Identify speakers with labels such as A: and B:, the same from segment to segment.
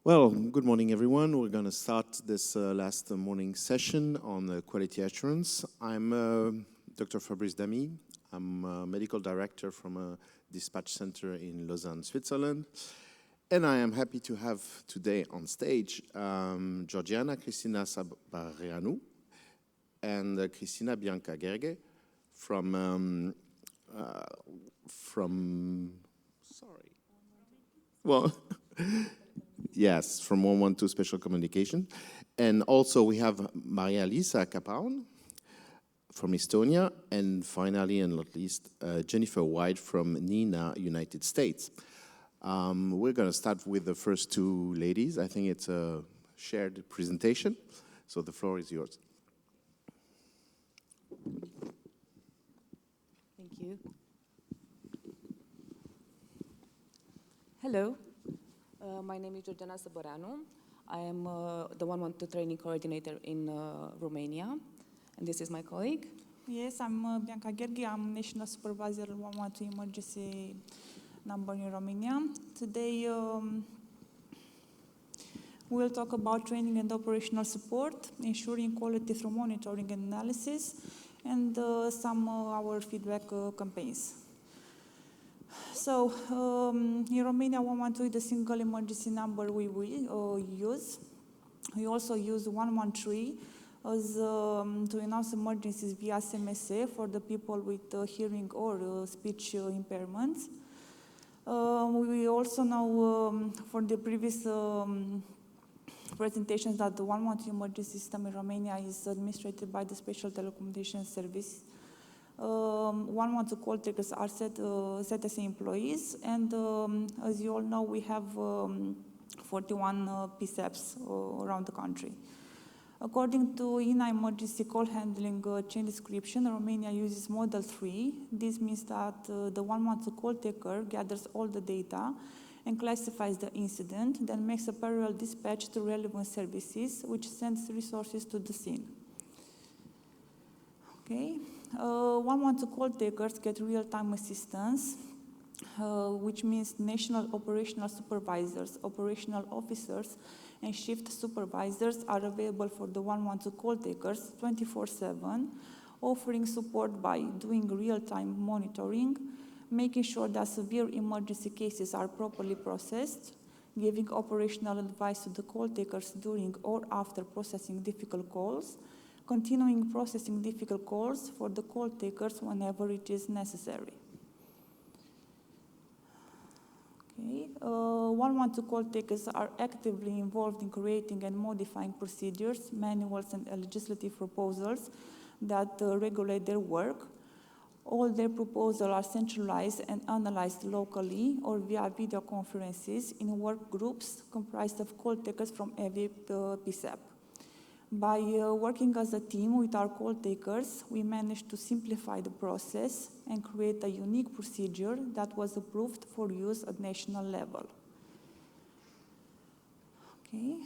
A: Well, good morning, everyone. We're going to start this last morning session on quality assurance. I'm Dr. Fabrice Dami. I'm a medical director from a dispatch center in Lausanne, Switzerland. And I am happy to have today on stage Georgiana, Cristina Saborano, and Cristina, Bianca, Gherghe from yes, from 112 Special Communication. And also we have Maarja-Liisa Kapaun from Estonia, and finally and not least, Jennifer White from NENA, United States. We're going to start with the first two ladies. I think it's a shared presentation, so the floor is yours.
B: Thank you. Hello. My name is Georgina Saborano. I am the 112 training coordinator in Romania, and this is my colleague.
C: Yes, I'm Bianca Gherghe. I'm National Supervisor 112 Emergency Number in Romania. Today we'll talk about training and operational support, ensuring quality through monitoring and analysis, and some of our feedback campaigns. So, in Romania, 112 is the single emergency number we will use. We also use 113 as to announce emergencies via SMS for the people with hearing or speech impairments. We also know for the previous presentations that the 112 emergency system in Romania is administered by the Special Telecommunications Service. 112 call takers are set as employees, and as you all know, we have 41 PSAPs around the country. According to EENA emergency call handling chain description, Romania uses Model 3. This means that the 112 call taker gathers all the data and classifies the incident, then makes a parallel dispatch to relevant services, which sends resources to the scene. Okay. 112 call takers get real-time assistance, which means national operational supervisors, operational officers, and shift supervisors are available for the 112 call takers 24/7, offering support by doing real-time monitoring, making sure that severe emergency cases are properly processed, giving operational advice to the call takers during or after processing difficult calls, continuing processing difficult calls for the call takers whenever it is necessary. Okay. 112 call takers are actively involved in creating and modifying procedures, manuals, and legislative proposals that regulate their work. All their proposals are centralized and analyzed locally or via video conferences in work groups comprised of call takers from every PSAP. By working as a team with our call takers, we managed to simplify the process and create a unique procedure that was approved for use at national level. Okay.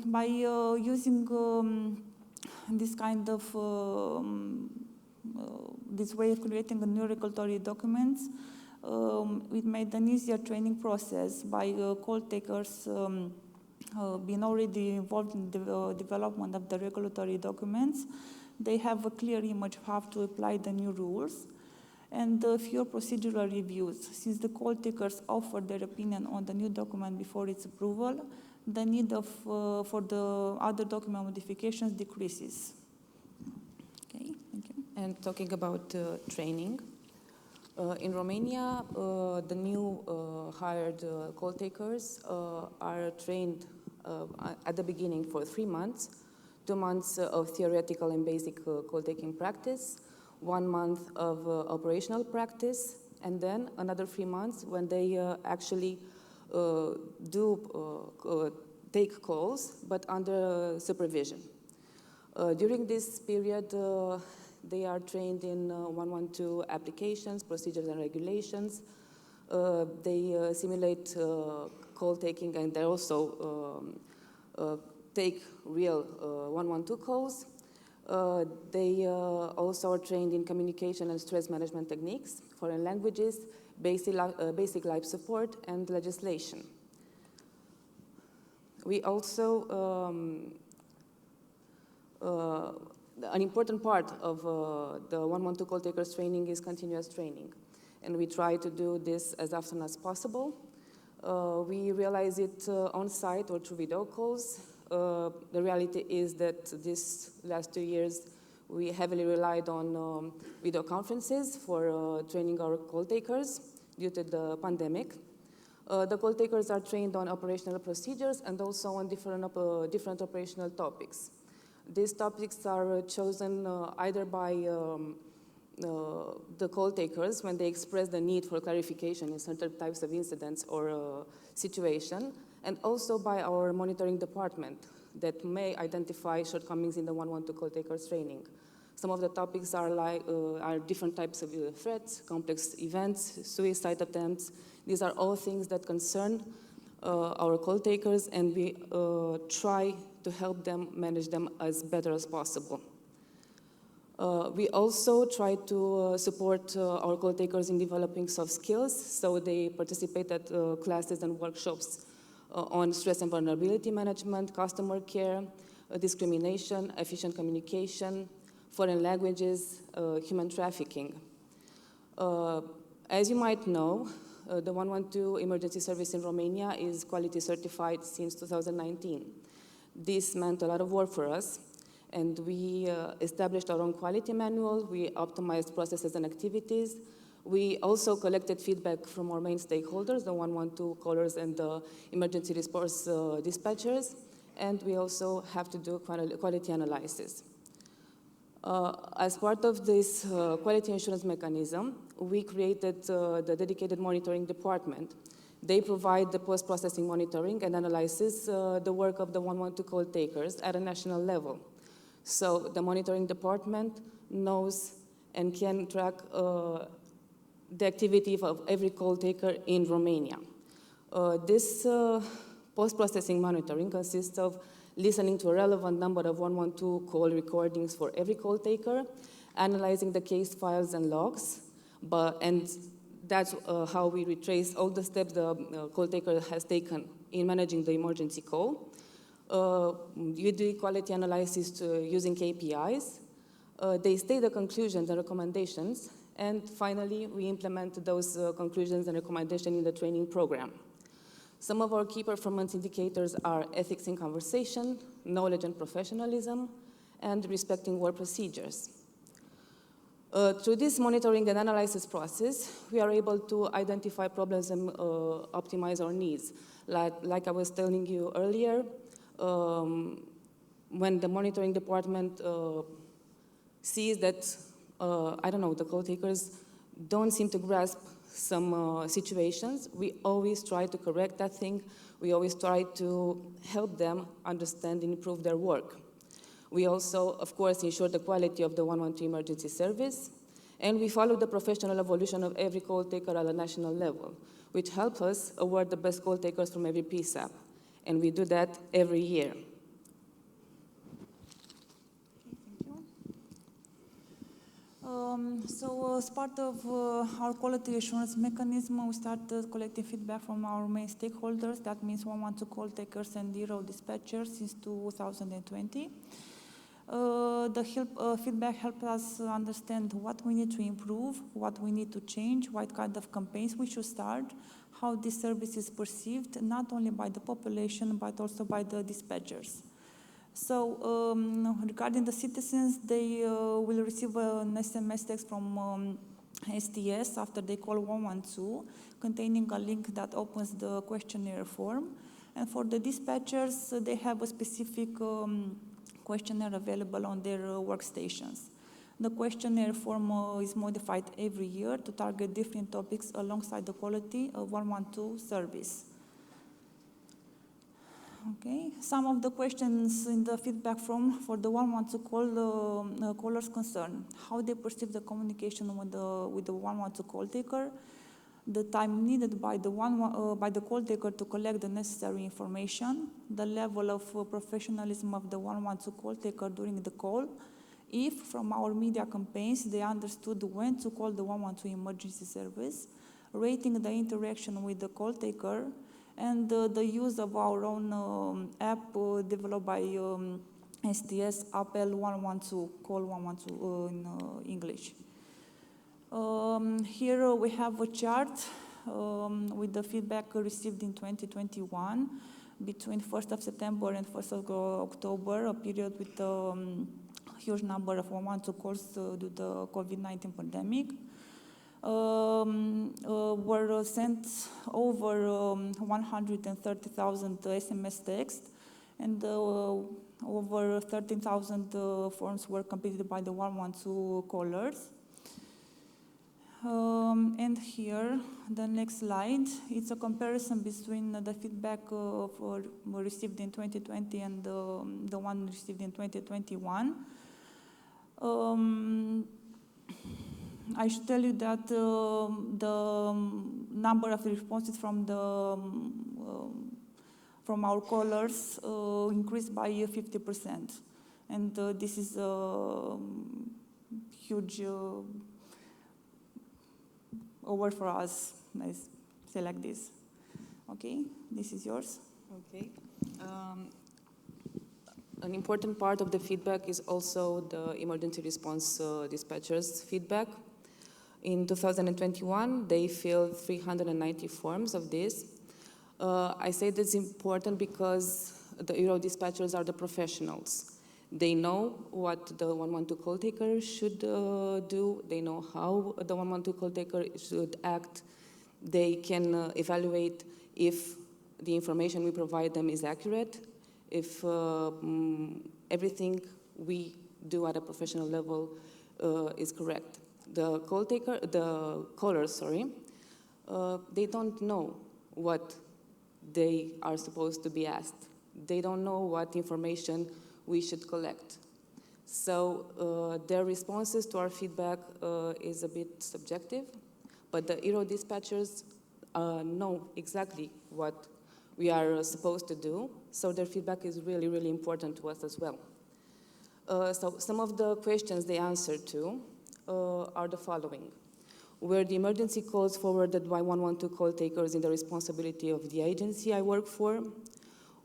C: By using this kind of this way of creating the new regulatory documents, it made an easier training process by call takers being already involved in the development of the regulatory documents. They have a clear image of how to apply the new rules, and fewer procedural reviews. Since the call takers offer their opinion on the new document before its approval, the need for the other document modifications decreases. Okay, thank you.
B: And talking about training, in Romania, the new hired call takers are trained at the beginning for 3 months, 2 months of theoretical and basic call-taking practice, 1 month of operational practice, and then another 3 months when they actually take calls, but under supervision. During this period, they are trained in 112 applications, procedures, and regulations. They simulate call taking, and they also take real 112 calls. They also are trained in communication and stress management techniques, foreign languages, basic life support, and legislation. We also, an important part of the 112 call takers training is continuous training. And we try to do this as often as possible. We realize it on site or through video calls. The reality is that this last 2 years, we heavily relied on video conferences for training our call takers due to the pandemic. The call takers are trained on operational procedures and also on different operational topics. These topics are chosen either by the call takers when they express the need for clarification in certain types of incidents or situation, and also by our monitoring department that may identify shortcomings in the 112 call takers training. Some of the topics are different types of threats, complex events, suicide attempts. These are all things that concern our call takers, and we try to help them manage them as better as possible. We also try to support our call takers in developing soft skills, so they participate at classes and workshops on stress and vulnerability management, customer care, discrimination, efficient communication, foreign languages, human trafficking. As you might know, the 112 emergency service in Romania is quality certified since 2019. This meant a lot of work for us, and we established our own quality manual, we optimized processes and activities. We also collected feedback from our main stakeholders, the 112 callers and the emergency response dispatchers, and we also have to do quality analysis. As part of this quality assurance mechanism, we created the dedicated monitoring department. They provide the post-processing monitoring and analysis the work of the 112 call takers at a national level. So the monitoring department knows and can track the activity of every call taker in Romania. This post-processing monitoring consists of listening to a relevant number of 112 call recordings for every call taker, analyzing the case files and logs, and that's how we retrace all the steps the call taker has taken in managing the emergency call. You do quality analysis using KPIs. They state the conclusions and recommendations, and finally, we implement those conclusions and recommendations in the training program. Some of our key performance indicators are ethics in conversation, knowledge and professionalism, and respecting work procedures. Through this monitoring and analysis process, we are able to identify problems and optimize our needs. Like I was telling you earlier, when the monitoring department sees that, the call takers don't seem to grasp some situations, we always try to correct that thing. We always try to help them understand and improve their work. We also, of course, ensure the quality of the 112 emergency service, and we follow the professional evolution of every call taker at a national level, which helps us award the best call takers from every PSAP, and we do that every year.
C: So as part of our quality assurance mechanism, we started collecting feedback from our main stakeholders. That means 112 call takers and 0 dispatchers since 2020. The feedback helped us understand what we need to improve, what we need to change, what kind of campaigns we should start, how this service is perceived, not only by the population, but also by the dispatchers. So regarding the citizens, they will receive an SMS text from STS after they call 112, containing a link that opens the questionnaire form. And for the dispatchers, they have a specific questionnaire available on their workstations. The questionnaire form is modified every year to target different topics alongside the quality of 112 service. Okay, some of the questions in the feedback form for the 112 callers concern how they perceive the communication with the 112 call taker, the time needed by the call taker to collect the necessary information, the level of professionalism of the 112 call taker during the call, if from our media campaigns they understood when to call the 112 emergency service, rating the interaction with the call taker, and the use of our own app developed by STS, Appel 112, call 112 in English. Here we have a chart with the feedback received in 2021 between 1st of September and 1st of October, a period with a huge number of 112 calls due to the COVID-19 pandemic. Were sent over 130,000 SMS texts, and over 13,000 forms were completed by the 112 callers. And here, the next slide, it's a comparison between the feedback received in 2020 and the one received in 2021. I should tell you that the number of responses from our callers increased by 50%, and this is a huge over for us. Let's say like this. Okay, this is yours.
B: Okay. An important part of the feedback is also the emergency response dispatchers' feedback. In 2021, they filled 390 forms of this. I say that's important because the Euro dispatchers are the professionals. They know what the 112 call taker should do. They know how the 112 call taker should act. They can evaluate if the information we provide them is accurate, if everything we do at a professional level is correct. The callers, they don't know what they are supposed to be asked. They don't know what information we should collect. So their responses to our feedback is a bit subjective, but the Euro dispatchers know exactly what we are supposed to do, so their feedback is really, really important to us as well. So some of the questions they answered to are the following. Were the emergency calls forwarded by 112 call takers in the responsibility of the agency I work for?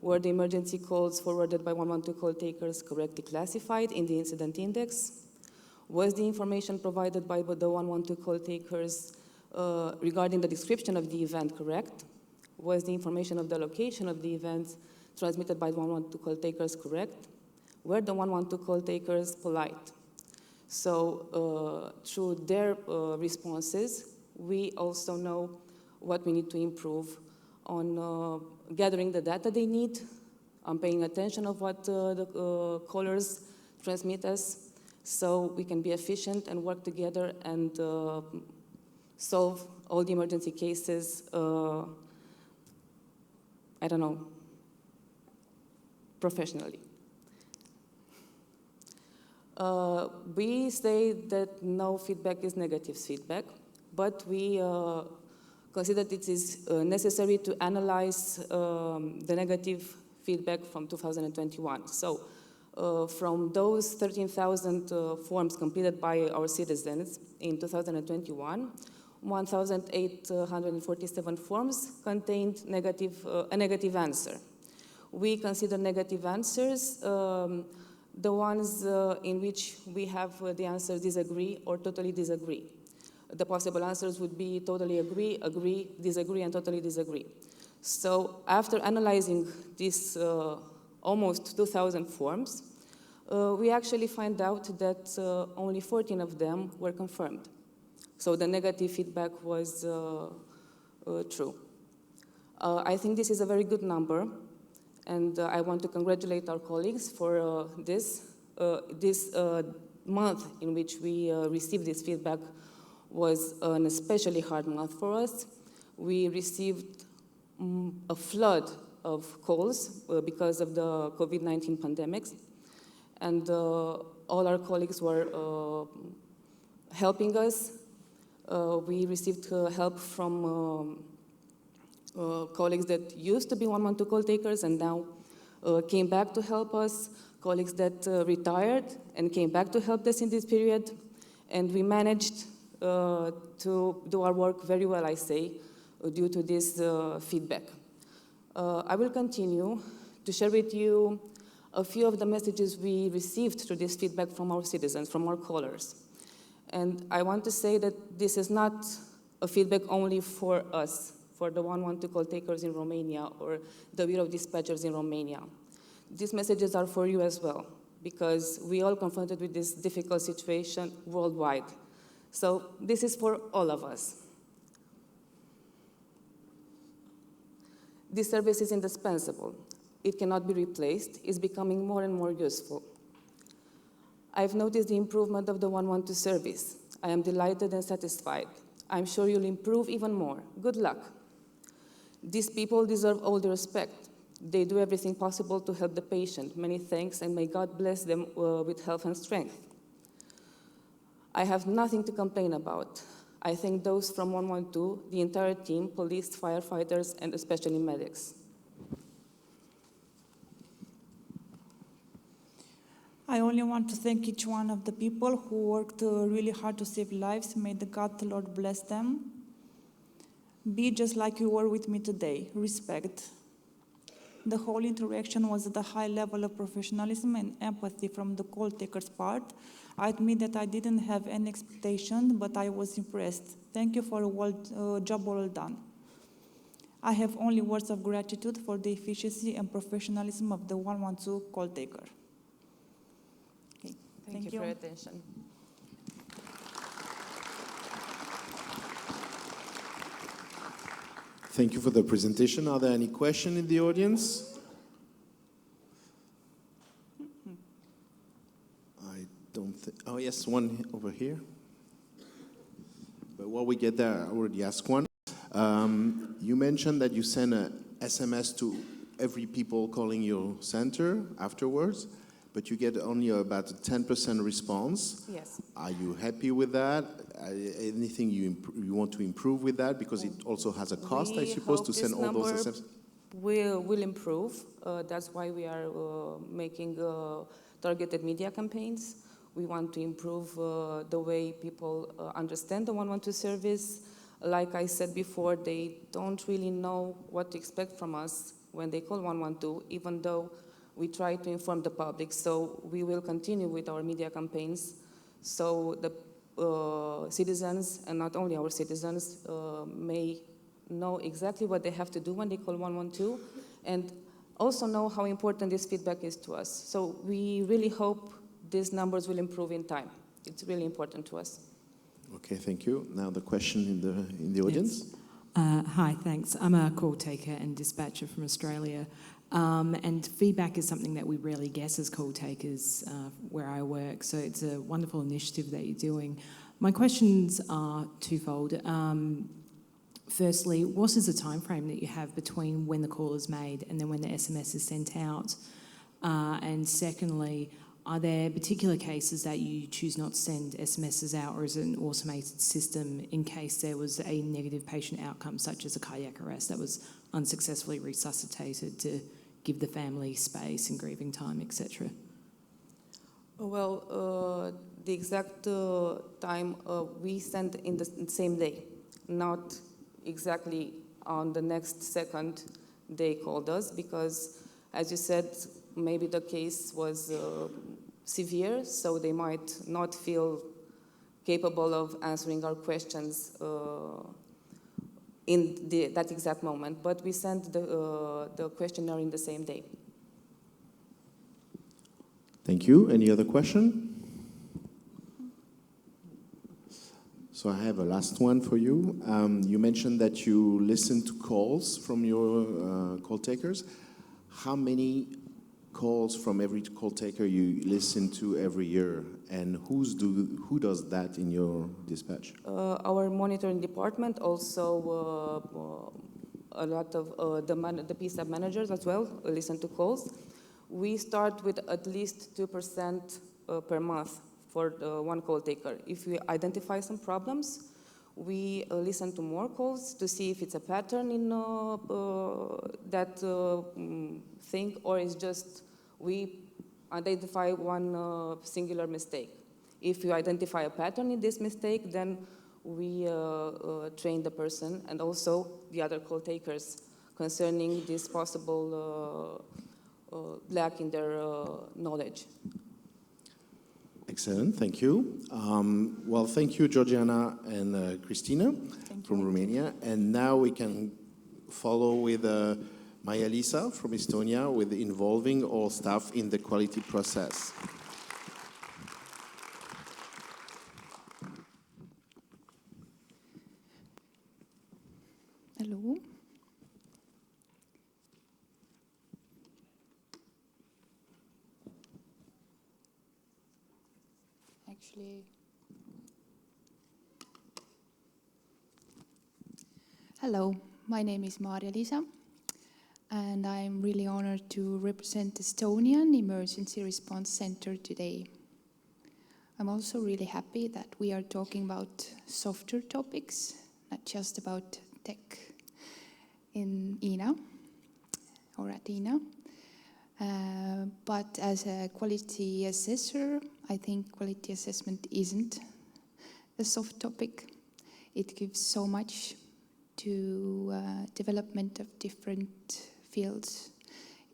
B: Were the emergency calls forwarded by 112 call takers correctly classified in the incident index? Was the information provided by the 112 call takers regarding the description of the event correct? Was the information of the location of the event transmitted by the 112 call takers correct? Were the 112 call takers polite? So through their responses, we also know what we need to improve on gathering the data they need, on paying attention of what the callers transmit us, so we can be efficient and work together and solve all the emergency cases, professionally. We say that no feedback is negative feedback, but we consider it is necessary to analyze the negative feedback from 2021. So from those 13,000 forms completed by our citizens in 2021, 1,847 forms contained a negative answer. We consider negative answers the ones in which we have the answers disagree or totally disagree. The possible answers would be totally agree, agree, disagree, and totally disagree. So after analyzing these almost 2,000 forms, we actually find out that only 14 of them were confirmed. So the negative feedback was true. I think this is a very good number, and I want to congratulate our colleagues for this month in which we received this feedback was an especially hard month for us. We received a flood of calls because of the COVID-19 pandemic, and all our colleagues were helping us. We received help from colleagues that used to be 112 call takers and now came back to help us, colleagues that retired and came back to help us in this period, and we managed to do our work very well, I say, due to this feedback. I will continue to share with you a few of the messages we received through this feedback from our citizens, from our callers. And I want to say that this is not a feedback only for us, for the 112 call takers in Romania or the Bureau of Dispatchers in Romania. These messages are for you as well, because we all confronted with this difficult situation worldwide. So this is for all of us. This service is indispensable. It cannot be replaced. It's becoming more and more useful. I've noticed the improvement of the 112 service. I am delighted and satisfied. I'm sure you'll improve even more. Good luck. These people deserve all the respect. They do everything possible to help the patient. Many thanks, and may God bless them with health and strength. I have nothing to complain about. I thank those from 112, the entire team, police, firefighters, and especially medics.
C: I only want to thank each one of the people who worked really hard to save lives. May the God, the Lord, bless them. Be just like you were with me today. Respect. The whole interaction was at a high level of professionalism and empathy from the call taker's part. I admit that I didn't have any expectation, but I was impressed. Thank you for a job well done. I have only words of gratitude for the efficiency and professionalism of the 112 call taker. Okay.
B: Thank you for your attention.
A: Thank you for the presentation. Are there any questions in the audience? I don't think. Oh, yes, one over here. But while we get there, I already asked one. You mentioned that you send a SMS to every people calling your center afterwards, but you get only about a 10% response.
B: Yes.
A: Are you happy with that? Anything you want to improve with that? Because it also has a cost, I suppose, to send all those SMS?
B: Will improve. That's why we are making targeted media campaigns. We want to improve the way people understand the 112 service. Like I said before, they don't really know what to expect from us when they call 112, even though we try to inform the public. So we will continue with our media campaigns so the citizens, and not only our citizens, may know exactly what they have to do when they call 112, and also know how important this feedback is to us. So we really hope these numbers will improve in time. It's really important to us.
A: Okay, thank you. Now the question in the audience.
D: Yes. Hi, thanks. I'm a call taker and dispatcher from Australia. And feedback is something that we rarely get as call takers where I work, so it's a wonderful initiative that you're doing. My questions are twofold. Firstly, what is the time frame that you have between when the call is made and then when the SMS is sent out? And secondly, are there particular cases that you choose not to send SMSs out, or is it an automated system in case there was a negative patient outcome, such as a cardiac arrest that was unsuccessfully resuscitated, to give the family space and grieving time, etc.?
B: Well, the exact time we send in the same day, not exactly on the next second they called us, because, as you said, maybe the case was severe, so they might not feel capable of answering our questions in that exact moment. But we sent the questionnaire in the same day.
A: Thank you. Any other question? So I have a last one for you. You mentioned that you listen to calls from your call takers. How many calls from every call taker you listen to every year, and who does that in your dispatch?
B: Our monitoring department, also a lot of the PSAP managers as well listen to calls. We start with at least 2% per month for one call taker. If we identify some problems, we listen to more calls to see if it's a pattern in that thing, or it's just we identify one singular mistake. If you identify a pattern in this mistake, then we train the person, and also the other call takers concerning this possible lack in their knowledge.
A: Excellent, thank you. Well, thank you, Georgiana and Cristina from Romania. And now we can follow with Maarja-Liisa from Estonia with involving all staff in the quality process.
E: Hello. Hello, my name is Maarja-Liisa, and I'm really honored to represent Estonian Emergency Response Centre today. I'm also really happy that we are talking about softer topics, not just about tech in EENA or at EENA. But as a quality assessor, I think quality assessment isn't a soft topic. It gives so much to development of different fields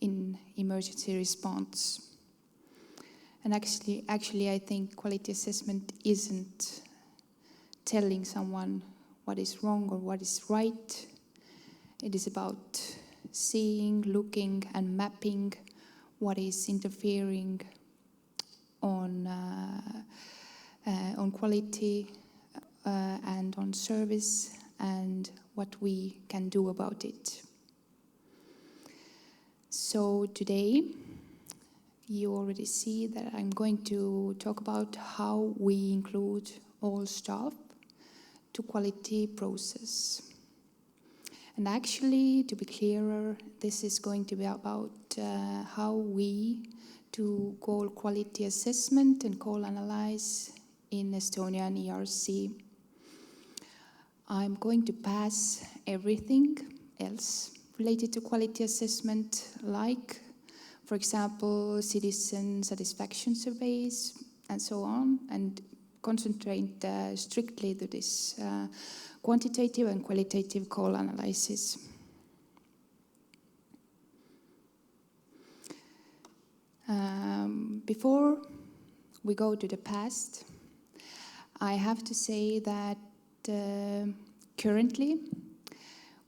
E: in emergency response. And actually, I think quality assessment isn't telling someone what is wrong or what is right. It is about seeing, looking, and mapping what is interfering on quality and on service, and what we can do about it. So today, you already see that I'm going to talk about how we include all staff to quality process. And actually, to be clearer, this is going to be about how we do call quality assessment and call analyze in Estonian ERC. I'm going to pass everything else related to quality assessment, like, for example, citizen satisfaction surveys and so on, and concentrate strictly to this quantitative and qualitative call analysis. Before we go to the past, I have to say that currently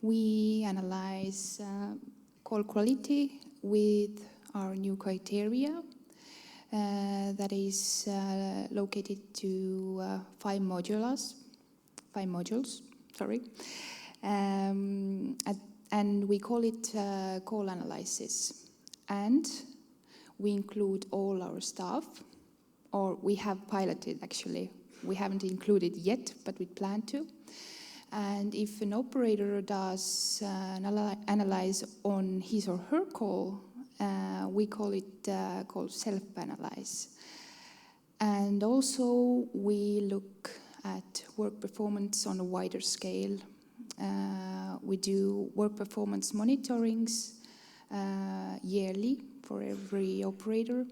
E: we analyze call quality with our new criteria that is located to 5 modules, and we call it call analysis. And we include all our staff, or we have piloted actually. We haven't included yet, but we plan to. And if an operator does analyze on his or her call, we call it called self-analyze. And also we look at work performance on a wider scale. We do work performance monitorings yearly for every operator.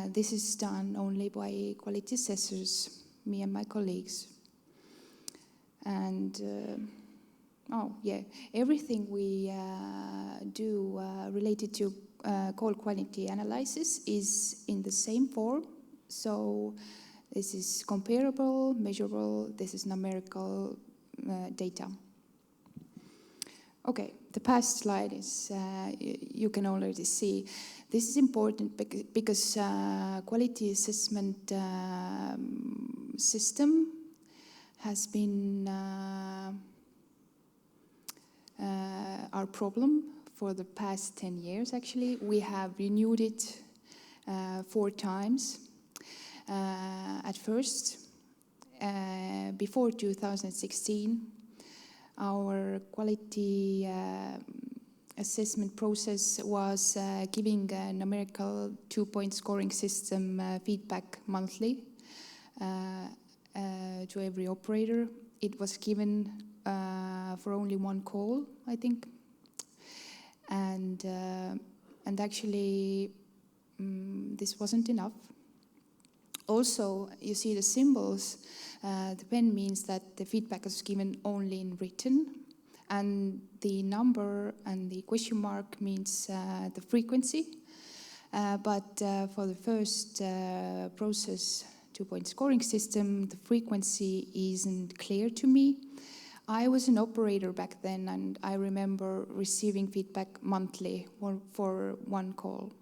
E: This is done only by quality assessors, me and my colleagues. And everything we do related to call quality analysis is in the same form. So this is comparable, measurable, this is numerical data. Okay, the past slide is, you can already see, this is important because quality assessment system has been our problem for the past 10 years, actually. We have renewed it 4 times. At first, before 2016, our quality assessment process was giving a numerical 2-point scoring system feedback monthly to every operator. It was given for only 1 call, I think. And actually, this wasn't enough. Also, you see the symbols. The pen means that the feedback is given only in written, And the number and the question mark means the frequency. But for the first process 2-point scoring system, the frequency isn't clear to me. I was an operator back then, and I remember receiving feedback monthly for one call.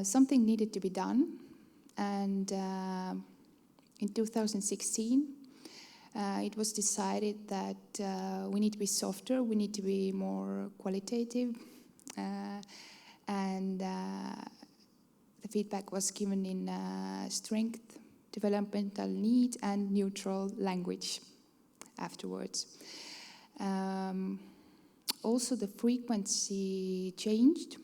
E: Something needed to be done, and in 2016, it was decided that we need to be softer, we need to be more qualitative, and the feedback was given in strength, developmental need, and neutral language afterwards. Also, the frequency changed.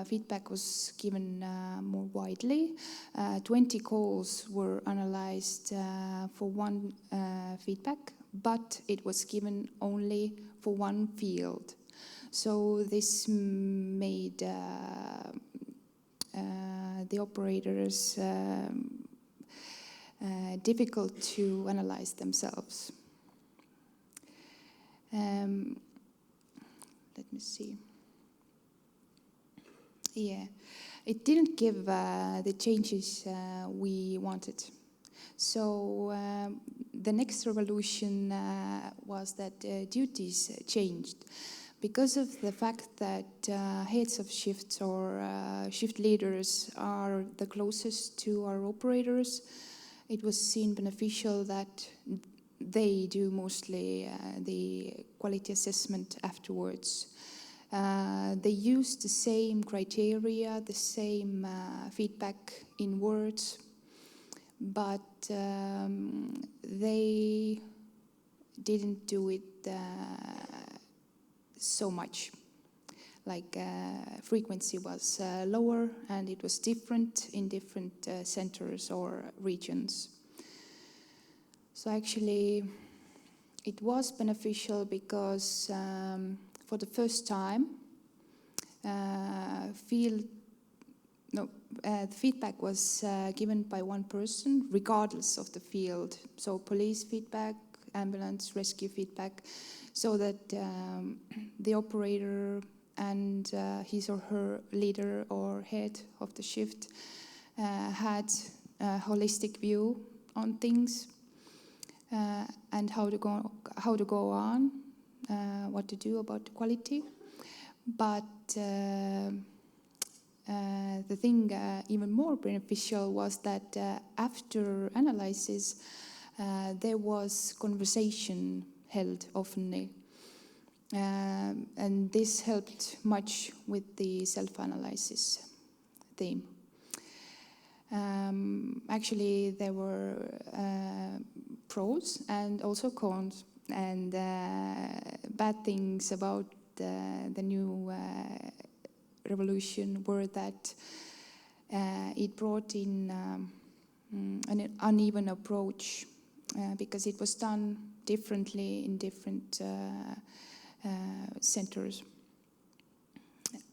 E: Feedback was given more widely. 20 calls were analyzed for one feedback, but it was given only for one field. So this made the operators difficult to analyze themselves. Let me see. Yeah, it didn't give the changes we wanted. So the next revolution was that duties changed. Because of the fact that heads of shifts or shift leaders are the closest to our operators, it was seen beneficial that they do mostly the quality assessment afterwards. They use the same criteria, the same feedback in words, but they didn't do it so much. Like frequency was lower, and it was different in different centers or regions. So actually, it was beneficial because for the first time, the feedback was given by one person, regardless of the field. So police feedback, ambulance, rescue feedback, so that the operator and his or her leader or head of the shift had a holistic view on things and how to go on, what to do about the quality. But the thing even more beneficial was that after analysis, there was conversation held often. And this helped much with the self-analysis theme. Actually, there were pros and also cons, and bad things about the new revolution were that it brought in an uneven approach because it was done differently in different centers.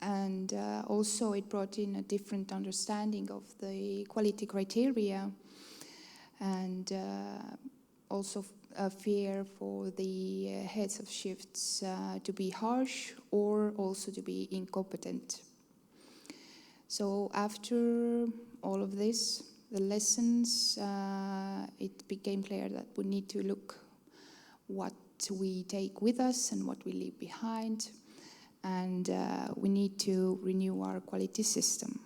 E: And also it brought in a different understanding of the quality criteria, and also a fear for the heads of shifts to be harsh or also to be incompetent. So after all of this, the lessons, it became clear that we need to look what we take with us and what we leave behind, and we need to renew our quality system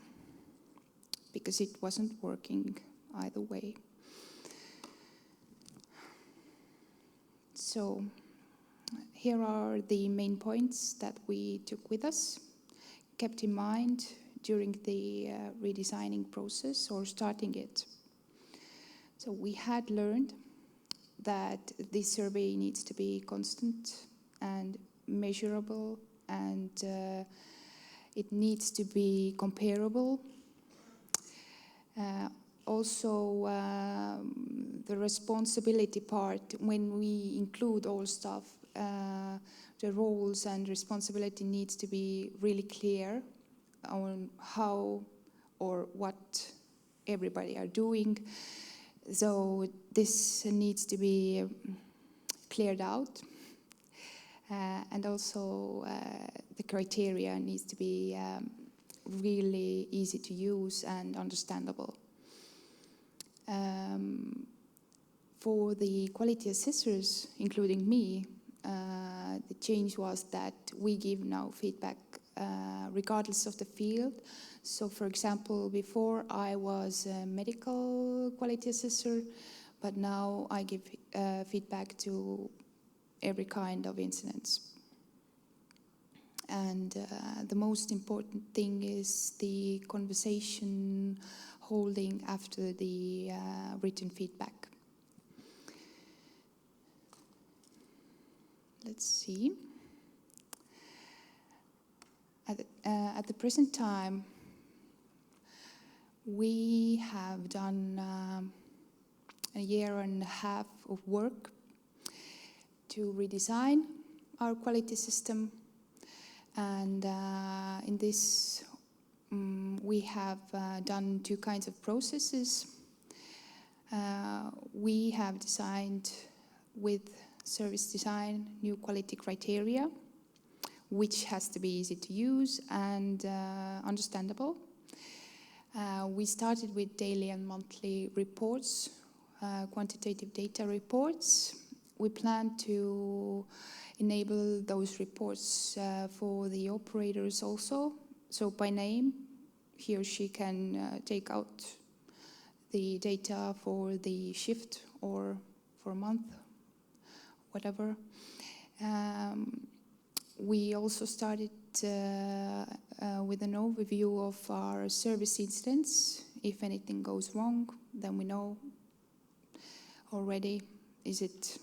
E: because it wasn't working either way. So here are the main points that we took with us, kept in mind during the redesigning process or starting it. So we had learned that this survey needs to be constant and measurable, and it needs to be comparable. Also, the responsibility part, when we include all stuff, the roles and responsibility needs to be really clear on how or what everybody are doing. So this needs to be cleared out. And also the criteria needs to be really easy to use and understandable. For the quality assessors, including me, the change was that we give now feedback regardless of the field. So, for example, before I was a medical quality assessor, but now I give feedback to every kind of incidents. And the most important thing is the conversation holding after the written feedback. Let's see. At the present time, we have done a year and a half of work to redesign our quality system. And in this, we have done two kinds of processes. We have designed with service design new quality criteria, which has to be easy to use and understandable. We started with daily and monthly reports, quantitative data reports. We plan to enable those reports for the operators also. So by name, he or she can take out the data for the shift or for a month, whatever. We also started with an overview of our service incidents. If anything goes wrong, then we know already, is it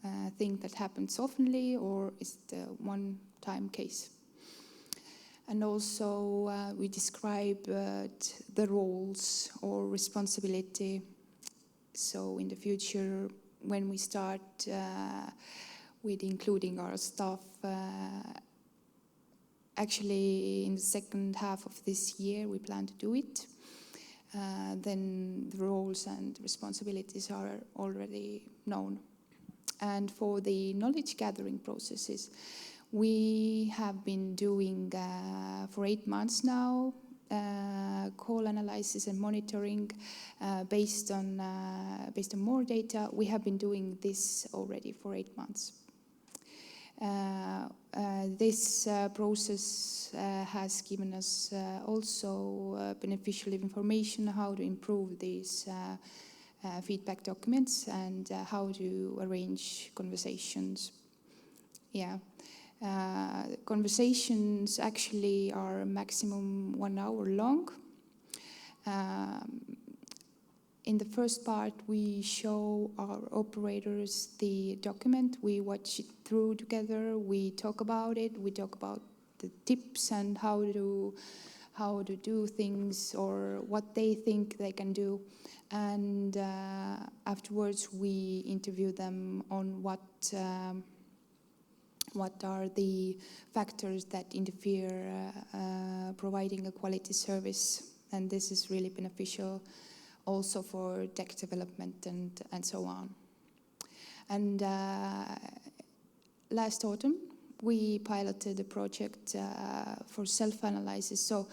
E: a thing that happens oftenly or is it a one-time case? And also we describe the roles or responsibility. So in the future, when we start with including our staff, actually in the second half of this year we plan to do it, then the roles and responsibilities are already known. And for the knowledge gathering processes, we have been doing for 8 months now call analysis and monitoring based on more data. We have been doing this already for 8 months. This process has given us also beneficial information how to improve these feedback documents and how to arrange conversations. Yeah. Conversations actually are maximum 1 hour long. In the first part, we show our operators the document. We watch it through together. We talk about it. We talk about the tips and how to do things or what they think they can do. And afterwards, we interview them on what are the factors that interfere providing a quality service. And this is really beneficial also for tech development and so on. And last autumn, we piloted a project for self-analysis. So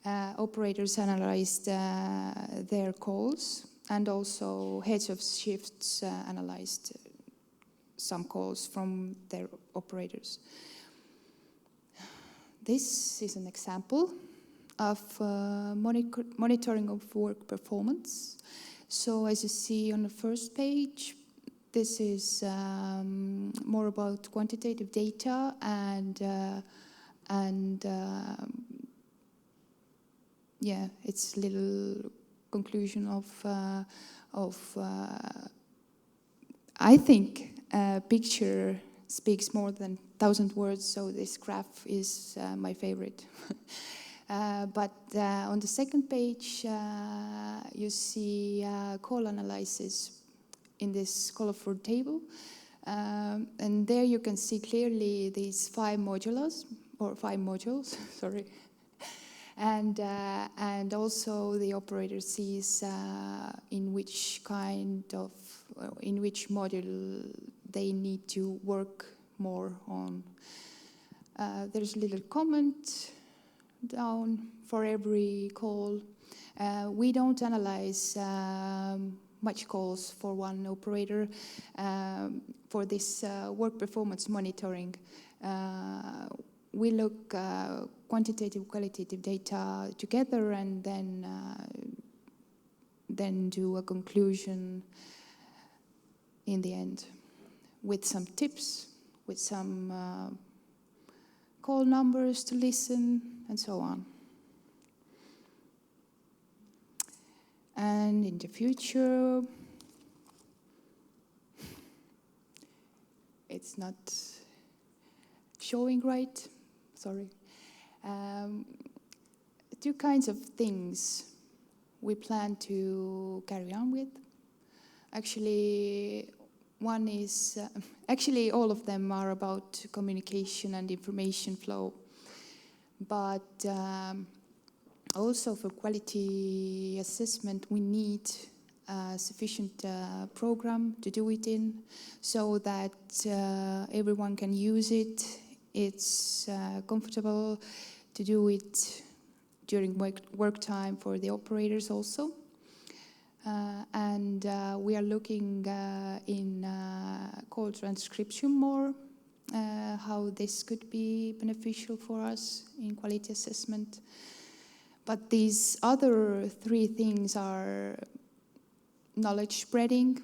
E: operators analyzed their calls, and also heads of shifts analyzed some calls from their operators. This is an example of monitoring of work performance. So as you see on the first page, this is more about quantitative data and yeah, it's a little conclusion of I think a picture speaks more than 1,000 words, so this graph is my favorite. But on the second page, you see call analysis in this colorful table. And there you can see clearly these 5 modules, sorry. And also the operator sees in which module they need to work more on. There's a little comment down for every call. We don't analyze much calls for one operator for this work performance monitoring. We look quantitative, qualitative data together and then do a conclusion in the end with some tips, with some call numbers to listen, and so on. And in the future, it's not showing right, sorry. Two kinds of things we plan to carry on with. Actually, one is, actually all of them are about communication and information flow. But also for quality assessment, we need a sufficient program to do it in so that everyone can use it. It's comfortable to do it during work time for the operators also. And we are looking in call transcription more, how this could be beneficial for us in quality assessment. But these other three things are knowledge spreading,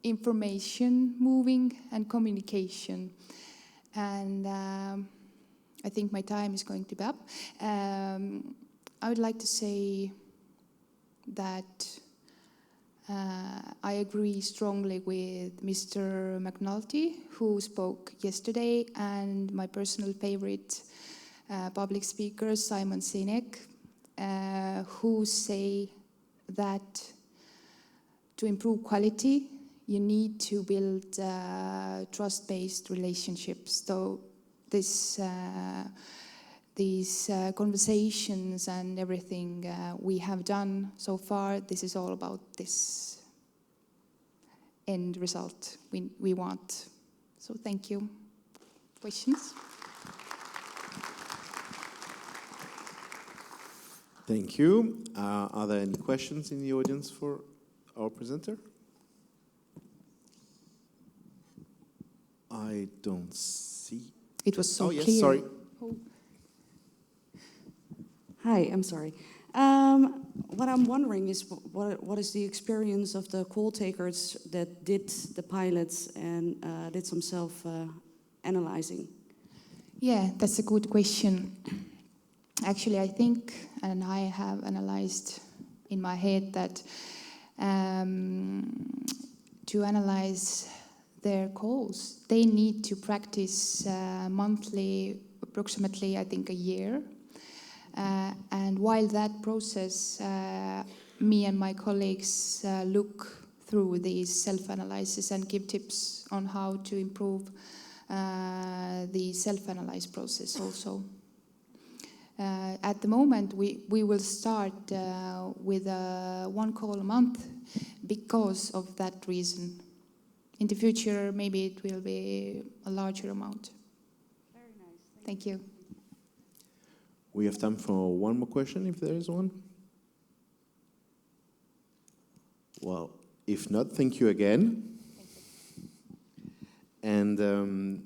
E: information moving, and communication. And I think my time is going to be up. I would like to say that I agree strongly with Mr. McNulty, who spoke yesterday, and my personal favorite public speaker, Simon Sinek, who say that to improve quality, you need to build trust-based relationships. So these conversations and everything we have done so far, this is all about this end result we want. So thank you. Questions?
A: Thank you. Are there any questions in the audience for our presenter? I don't see.
E: It was so clear.
A: Yes, sorry.
E: Oh.
F: Hi, I'm sorry. What I'm wondering is what is the experience of the call takers that did the pilots and did some self-analyzing?
E: Yeah, that's a good question. Actually, I think, and I have analyzed in my head that to analyze their calls, they need to practice monthly, approximately, I think, a year. And while that process, me and my colleagues look through these self-analysis and give tips on how to improve the self-analyze process also. At the moment, we will start with one call a month because of that reason. In the future, maybe it will be a larger amount.
F: Very nice.
E: Thank you.
A: We have time for one more question, if there is one. Well, if not, thank you again. And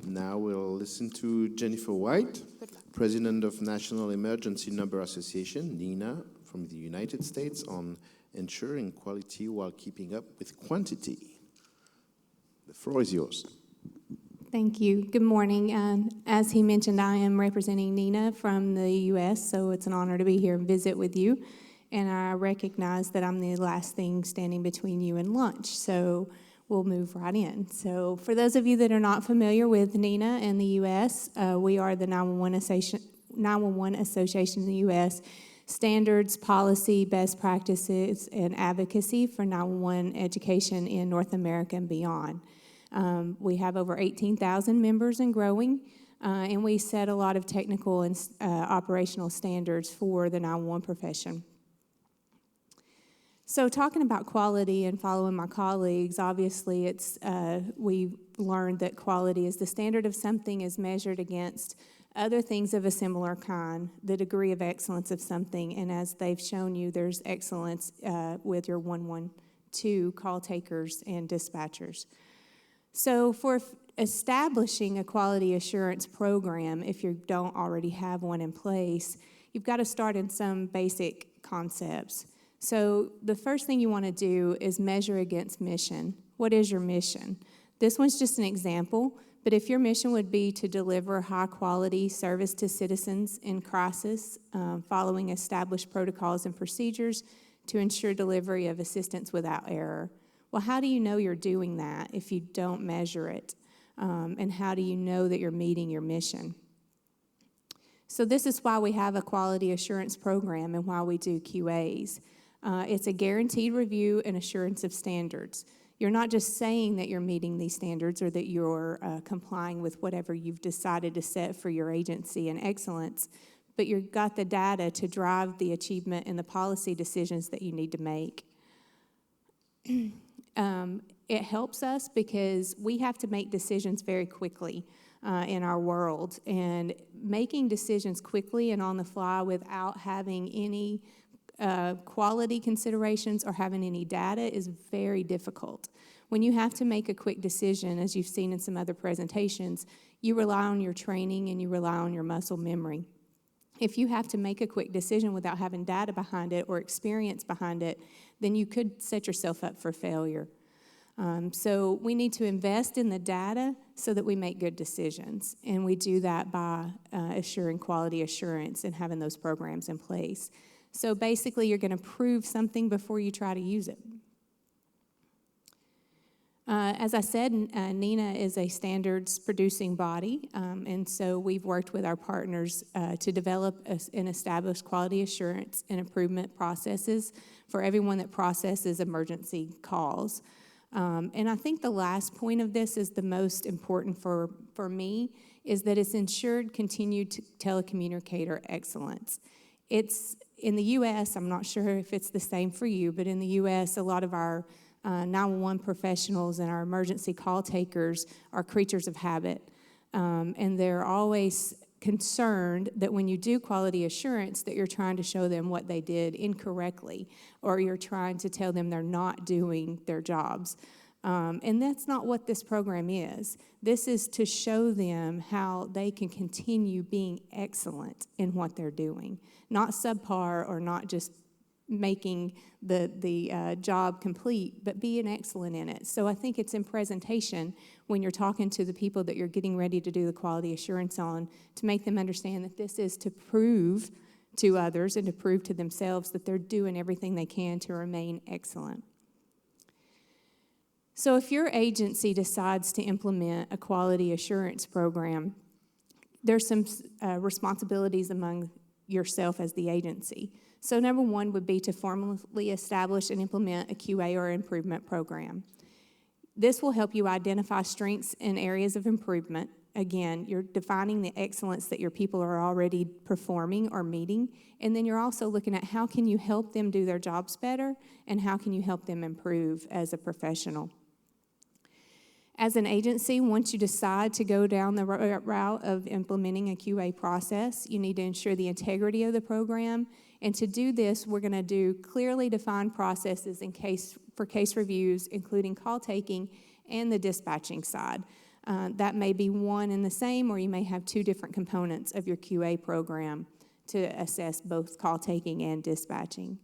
A: now we'll listen to Jennifer White, President of National Emergency Number Association, NENA, from the United States, on ensuring quality while keeping up with quantity. The floor is yours.
G: Thank you. Good morning. As he mentioned, I am representing NENA from the U.S., so it's an honor to be here and visit with you. And I recognize that I'm the last thing standing between you and lunch, so we'll move right in. So for those of you that are not familiar with NENA in the U.S., we are the 911 Association in the U.S., standards, policy, best practices, and advocacy for 911 education in North America and beyond. We have over 18,000 members and growing, and we set a lot of technical and operational standards for the 911 profession. So talking about quality and following my colleagues, obviously we learned that quality is the standard of something is measured against other things of a similar kind, the degree of excellence of something, and as they've shown you, there's excellence with your 112 call takers and dispatchers. So for establishing a quality assurance program, if you don't already have one in place, you've got to start in some basic concepts. So the first thing you want to do is measure against mission. What is your mission? This one's just an example, but if your mission would be to deliver high-quality service to citizens in crisis, following established protocols and procedures to ensure delivery of assistance without error. Well, how do you know you're doing that if you don't measure it? And how do you know that you're meeting your mission? So this is why we have a quality assurance program and why we do QAs. It's a guaranteed review and assurance of standards. You're not just saying that you're meeting these standards or that you're complying with whatever you've decided to set for your agency and excellence, but you've got the data to drive the achievement and the policy decisions that you need to make. It helps us because we have to make decisions very quickly in our world, and making decisions quickly and on the fly without having any quality considerations or having any data is very difficult. When you have to make a quick decision, as you've seen in some other presentations, you rely on your training and you rely on your muscle memory. If you have to make a quick decision without having data behind it or experience behind it, then you could set yourself up for failure. So we need to invest in the data so that we make good decisions, and we do that by assuring quality assurance and having those programs in place. So basically, you're going to prove something before you try to use it. As I said, NENA is a standards-producing body, and so we've worked with our partners to develop and establish quality assurance and improvement processes for everyone that processes emergency calls. And I think the last point of this is the most important for me, is that it's ensured continued telecommunicator excellence. It's in the U.S., I'm not sure if it's the same for you, but in the U.S., a lot of our 911 professionals and our emergency call takers are creatures of habit. And they're always concerned that when you do quality assurance that you're trying to show them what they did incorrectly, or you're trying to tell them they're not doing their jobs. And that's not what this program is. This is to show them how they can continue being excellent in what they're doing, not subpar or not just making the job complete, but being excellent in it. So I think it's in presentation when you're talking to the people that you're getting ready to do the quality assurance on, to make them understand that this is to prove to others and to prove to themselves that they're doing everything they can to remain excellent. So if your agency decides to implement a quality assurance program, there's some responsibilities among yourself as the agency. So number one would be to formally establish and implement a QA or improvement program. This will help you identify strengths and areas of improvement. Again, you're defining the excellence that your people are already performing or meeting, and then you're also looking at how can you help them do their jobs better and how can you help them improve as a professional. As an agency, once you decide to go down the route of implementing a QA process, you need to ensure the integrity of the program. And to do this, we're going to do clearly defined processes for case reviews, including call taking and the dispatching side. That may be one and the same, or you may have two different components of your QA program to assess both call taking and dispatching.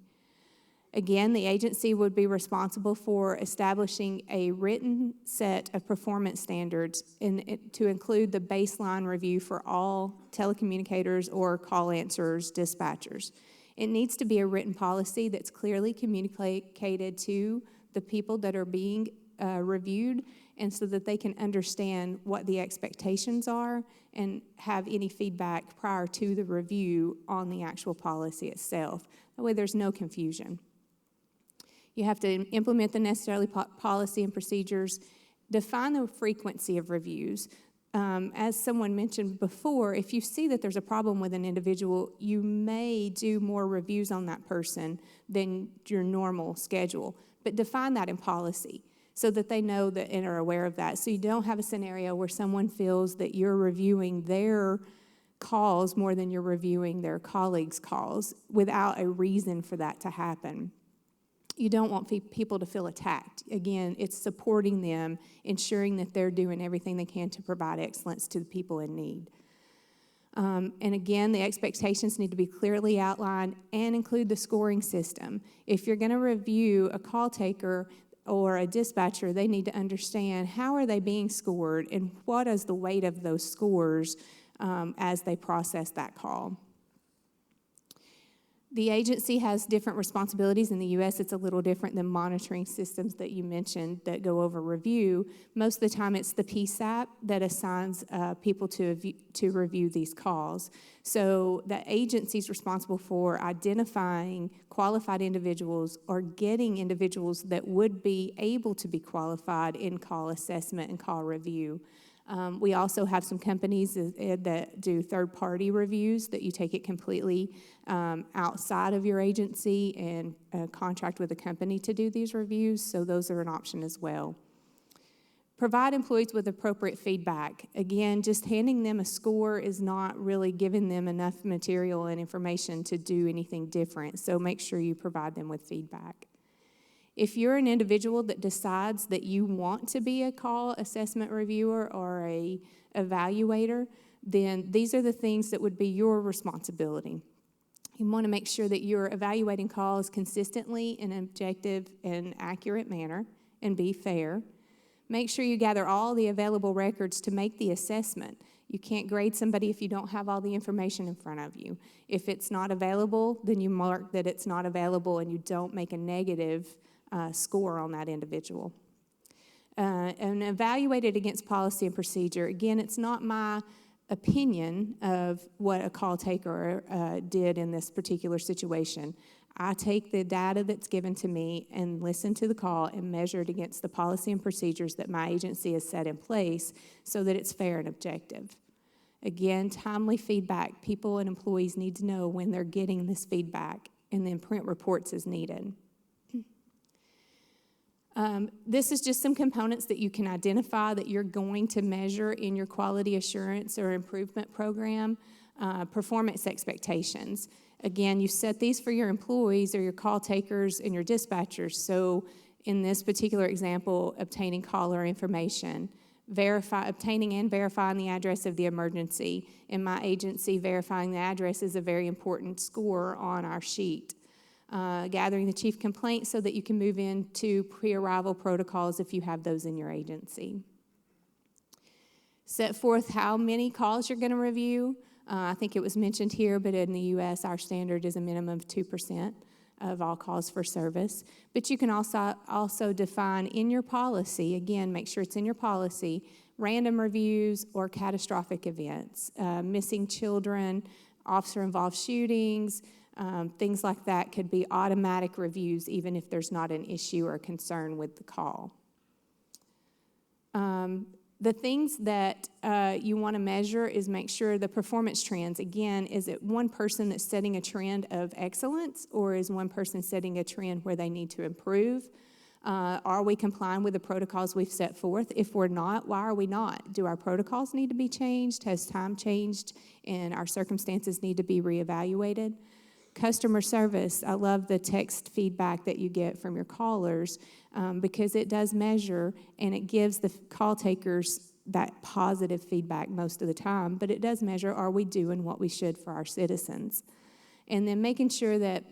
G: Again, the agency would be responsible for establishing a written set of performance standards to include the baseline review for all telecommunicators or call answerers, dispatchers. It needs to be a written policy that's clearly communicated to the people that are being reviewed, and so that they can understand what the expectations are and have any feedback prior to the review on the actual policy itself. That way there's no confusion. You have to implement the necessary policy and procedures, define the frequency of reviews. As someone mentioned before, if you see that there's a problem with an individual, you may do more reviews on that person than your normal schedule. But define that in policy so that they know that and are aware of that. So you don't have a scenario where someone feels that you're reviewing their calls more than you're reviewing their colleagues' calls without a reason for that to happen. You don't want people to feel attacked. Again, it's supporting them, ensuring that they're doing everything they can to provide excellence to the people in need. And again, the expectations need to be clearly outlined and include the scoring system. If you're going to review a call taker or a dispatcher, they need to understand how are they being scored and what is the weight of those scores as they process that call. The agency has different responsibilities. In the U.S., it's a little different than monitoring systems that you mentioned that go over review. Most of the time, it's the PSAP that assigns people to review these calls. So the agency is responsible for identifying qualified individuals or getting individuals that would be able to be qualified in call assessment and call review. We also have some companies that do third-party reviews that you take it completely outside of your agency and contract with a company to do these reviews, so those are an option as well. Provide employees with appropriate feedback. Again, just handing them a score is not really giving them enough material and information to do anything different, so make sure you provide them with feedback. If you're an individual that decides that you want to be a call assessment reviewer or a evaluator, then these are the things that would be your responsibility. You want to make sure that you're evaluating calls consistently in an objective and accurate manner and be fair. Make sure you gather all the available records to make the assessment. You can't grade somebody if you don't have all the information in front of you. If it's not available, then you mark that it's not available and you don't make a negative score on that individual. And evaluate it against policy and procedure. Again, it's not my opinion of what a call taker did in this particular situation. I take the data that's given to me and listen to the call and measure it against the policy and procedures that my agency has set in place so that it's fair and objective. Again, timely feedback. People and employees need to know when they're getting this feedback, and then print reports as needed. This is just some components that you can identify that you're going to measure in your quality assurance or improvement program. Performance expectations. Again, you set these for your employees or your call takers and your dispatchers. So in this particular example, obtaining caller information, obtaining and verifying the address of the emergency. In my agency, verifying the address is a very important score on our sheet. Gathering the chief complaint so that you can move into pre-arrival protocols if you have those in your agency. Set forth how many calls you're going to review. I think it was mentioned here, but in the U.S., our standard is a minimum of 2% of all calls for service. But you can also define in your policy, again, make sure it's in your policy, random reviews or catastrophic events, missing children, officer-involved shootings, things like that could be automatic reviews even if there's not an issue or concern with the call. The things that you want to measure is make sure the performance trends, again, is it one person that's setting a trend of excellence or is one person setting a trend where they need to improve? Are we complying with the protocols we've set forth? If we're not, why are we not? Do our protocols need to be changed? Has time changed and our circumstances need to be reevaluated? Customer service, I love the text feedback that you get from your callers because it does measure and it gives the call takers that positive feedback most of the time, but it does measure, are we doing what we should for our citizens? And then making sure that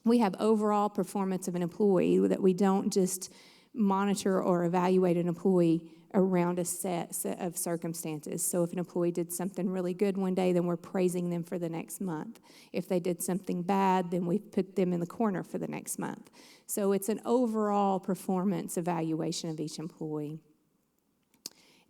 G: we have overall performance of an employee, that we don't just monitor or evaluate an employee around a set of circumstances. So if an employee did something really good one day, then we're praising them for the next month. If they did something bad, then we put them in the corner for the next month. So it's an overall performance evaluation of each employee.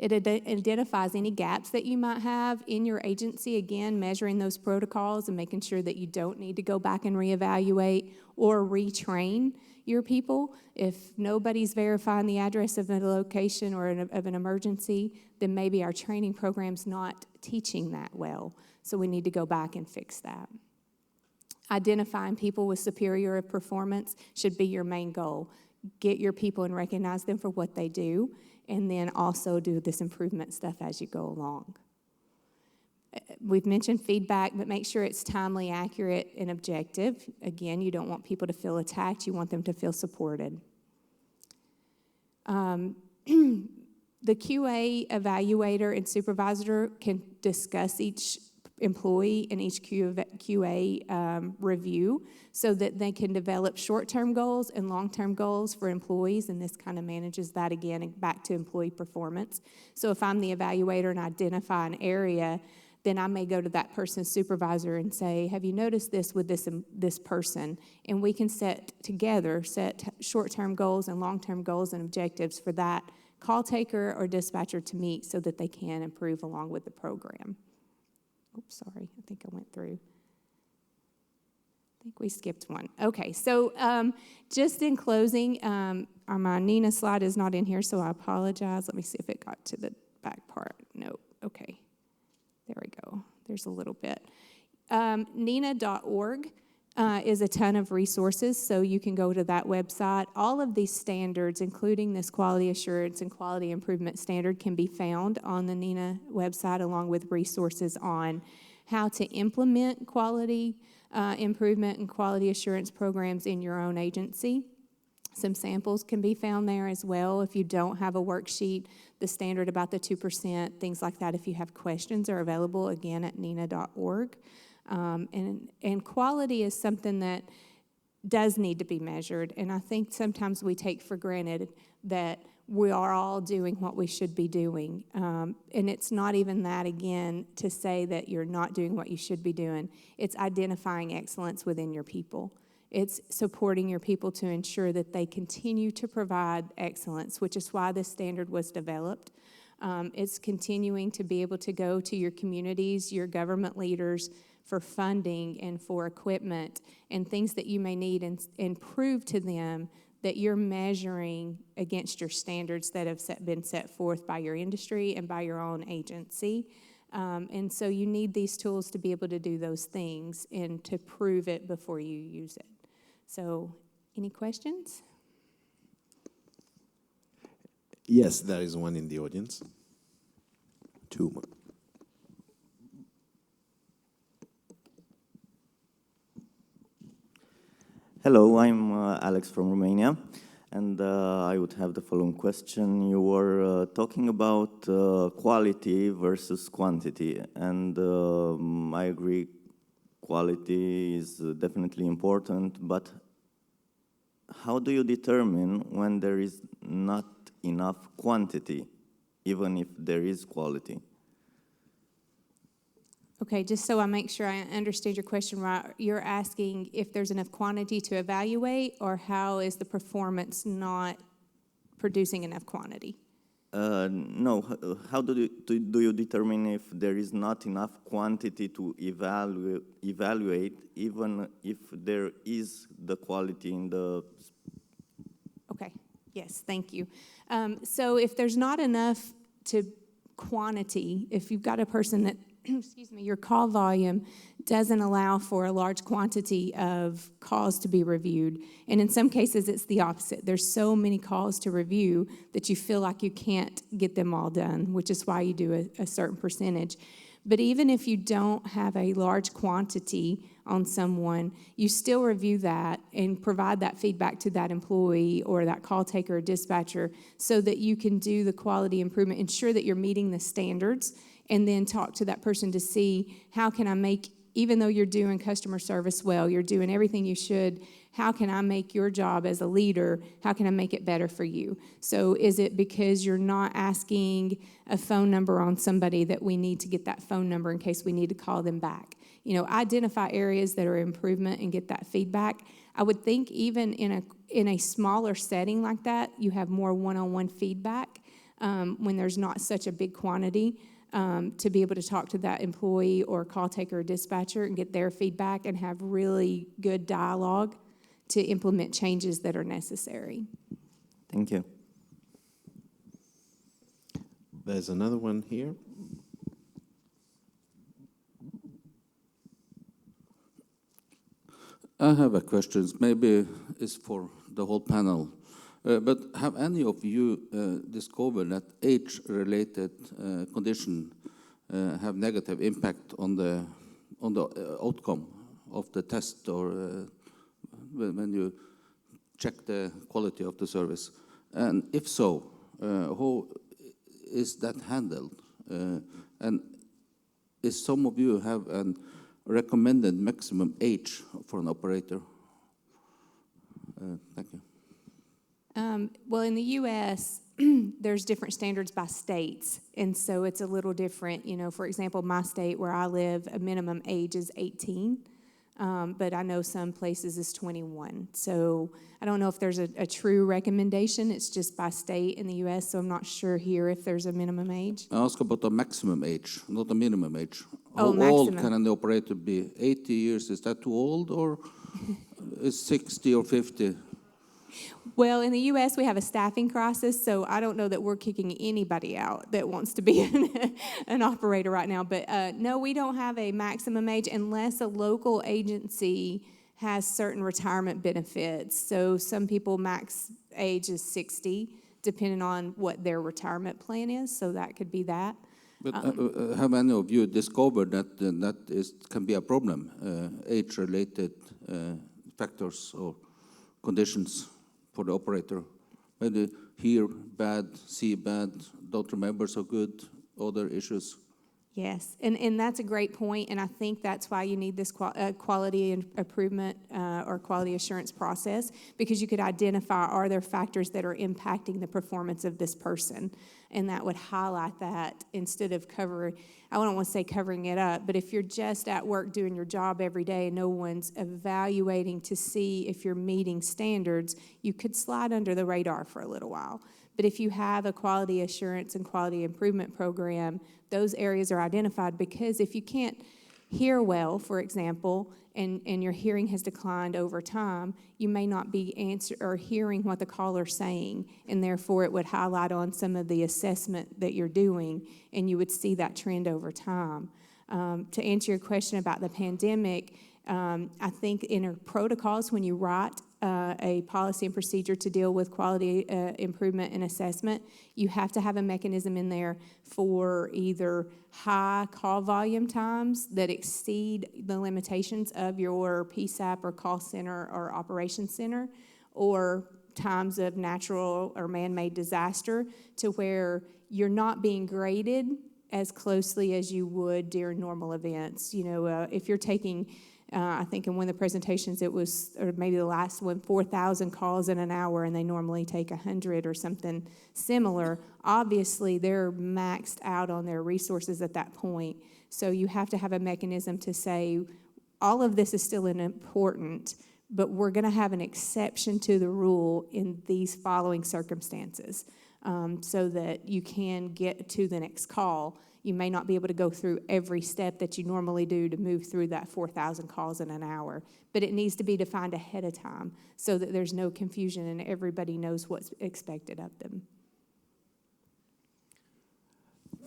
G: It identifies any gaps that you might have in your agency, again, measuring those protocols and making sure that you don't need to go back and reevaluate or retrain your people. If nobody's verifying the address of a location or of an emergency, then maybe our training program's not teaching that well. So we need to go back and fix that. Identifying people with superior performance should be your main goal. Get your people and recognize them for what they do, and then also do this improvement stuff as you go along. We've mentioned feedback, but make sure it's timely, accurate, and objective. Again, you don't want people to feel attacked. You want them to feel supported. The QA evaluator and supervisor can discuss each employee in each QA review so that they can develop short-term goals and long-term goals for employees, and this kind of manages that again back to employee performance. So if I'm the evaluator and identify an area, then I may go to that person's supervisor and say, have you noticed this with this person? And we can set short-term goals and long-term goals and objectives for that call taker or dispatcher to meet so that they can improve along with the program. Oops, sorry, I think I went through. I think we skipped one. Okay, so just in closing, my NENA slide is not in here, so I apologize. Let me see if it got to the back part. No, okay. There we go. There's a little bit. NENA.org is a ton of resources, so you can go to that website. All of these standards, including this quality assurance and quality improvement standard, can be found on the NENA website, along with resources on how to implement quality improvement and quality assurance programs in your own agency. Some samples can be found there as well. If you don't have a worksheet, the standard about the 2%, things like that, if you have questions, are available, again, at NENA.org. And quality is something that does need to be measured, and I think sometimes we take for granted that we are all doing what we should be doing. And it's not even that, again, to say that you're not doing what you should be doing. It's identifying excellence within your people. It's supporting your people to ensure that they continue to provide excellence, which is why this standard was developed. It's continuing to be able to go to your communities, your government leaders, for funding and for equipment and things that you may need, and prove to them that you're measuring against your standards that have been set forth by your industry and by your own agency. And so you need these tools to be able to do those things and to prove it before you use it. So, any questions?
A: Yes, there is one in the audience. Two more.
H: Hello, I'm Alex from Romania, and I would have the following question. You were talking about quality versus quantity, and I agree quality is definitely important, but how do you determine when there is not enough quantity, even if there is quality?
G: Okay, just so I make sure I understand your question right, you're asking if there's enough quantity to evaluate, or how is the performance not producing enough quantity?
H: No, how do you determine if there is not enough quantity to evaluate, even if there is the quality in the...
G: Okay, yes, thank you. So if there's not enough to quantity, if you've got a person that excuse me, your call volume doesn't allow for a large quantity of calls to be reviewed. And in some cases, it's the opposite. There's so many calls to review that you feel like you can't get them all done, which is why you do a certain percentage. But even if you don't have a large quantity on someone, you still review that and provide that feedback to that employee or that call taker or dispatcher so that you can do the quality improvement, ensure that you're meeting the standards, and then talk to that person to see how can I make, even though you're doing customer service well, you're doing everything you should, how can I make your job as a leader, how can I make it better for you? So is it because you're not asking a phone number on somebody that we need to get that phone number in case we need to call them back? You know, identify areas that are improvement and get that feedback. I would think even in a smaller setting like that, you have more one-on-one feedback. when there's not such a big quantity, to be able to talk to that employee or call taker or dispatcher and get their feedback and have really good dialogue to implement changes that are necessary.
H: Thank you.
A: There's another one here.
I: I have a question. Maybe it's for the whole panel. But have any of you discovered that age-related condition have negative impact on the outcome of the test, or when you check the quality of the service? And if so, how is that handled? And is some of you have a recommended maximum age for an operator? Thank you.
G: Well, in the U.S., there's different standards by states, and so it's a little different. You know, for example, my state where I live, a minimum age is 18, but I know some places is 21. So I don't know if there's a true recommendation. It's just by state in the U.S., so I'm not sure here if there's a minimum age.
I: I ask about the maximum age, not the minimum age.
G: Oh,
I: How old
G: maximum.
I: can an operator be? 80 years, is that too old, or is 60 or 50?
G: Well, in the U.S., we have a staffing crisis, so I don't know that we're kicking anybody out that wants to be an operator right now. But no, we don't have a maximum age unless a local agency has certain retirement benefits. So some people max age is 60, depending on what their retirement plan is, so that could be that.
I: But have any of you discovered that can be a problem, age-related factors or conditions for the operator? Maybe hear bad, see bad, don't remember so good, other issues?
G: Yes, and that's a great point, and I think that's why you need this quality improvement or quality assurance process, because you could identify, are there factors that are impacting the performance of this person, and that would highlight that instead of I don't want to say covering it up, but if you're just at work doing your job every day and no one's evaluating to see if you're meeting standards, you could slide under the radar for a little while. But if you have a quality assurance and quality improvement program, those areas are identified, because if you can't hear well, for example, and your hearing has declined over time, you may not be hearing what the caller's saying, and therefore it would highlight on some of the assessment that you're doing, and you would see that trend over time. To answer your question about the pandemic, I think in our protocols, when you write a policy and procedure to deal with quality improvement and assessment, you have to have a mechanism in there for either high call volume times that exceed the limitations of your PSAP or call center or operations center, or times of natural or man-made disaster, to where you're not being graded as closely as you would during normal events. You know, if you're taking I think in one of the presentations it was, or maybe the last one, 4,000 calls in an hour, and they normally take 100 or something similar. Obviously, they're maxed out on their resources at that point. So you have to have a mechanism to say, all of this is still important, but we're going to have an exception to the rule in these following circumstances, so that you can get to the next call. You may not be able to go through every step that you normally do to move through that 4,000 calls in an hour, but it needs to be defined ahead of time so that there's no confusion and everybody knows what's expected of them.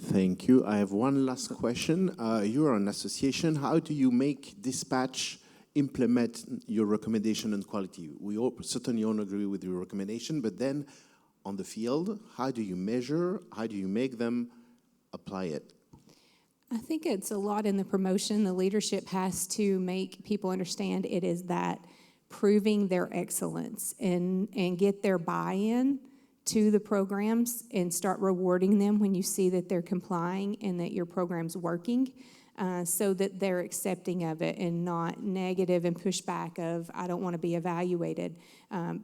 A: Thank you. I have one last question. You are an association. How do you make dispatch implement your recommendation on quality? We all certainly all agree with your recommendation, but then on the field, how do you measure? How do you make them apply it?
G: I think it's a lot in the promotion. The leadership has to make people understand it is that proving their excellence and get their buy-in to the programs and start rewarding them when you see that they're complying and that your program's working, so that they're accepting of it and not negative and pushback of, I don't want to be evaluated.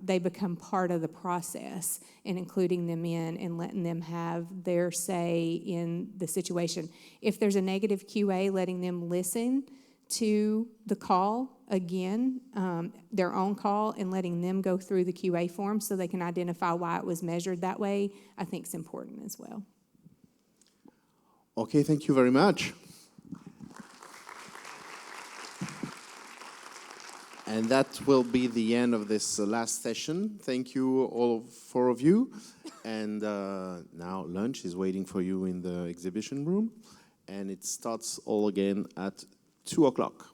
G: They become part of the process and including them in and letting them have their say in the situation. If there's a negative QA, letting them listen to the call again, their own call and letting them go through the QA form so they can identify why it was measured that way, I think is important as well.
A: Okay, thank you very much. And that will be the end of this last session. Thank you, all four of you. And now lunch is waiting for you in the exhibition room. And it starts all again at 2 o'clock.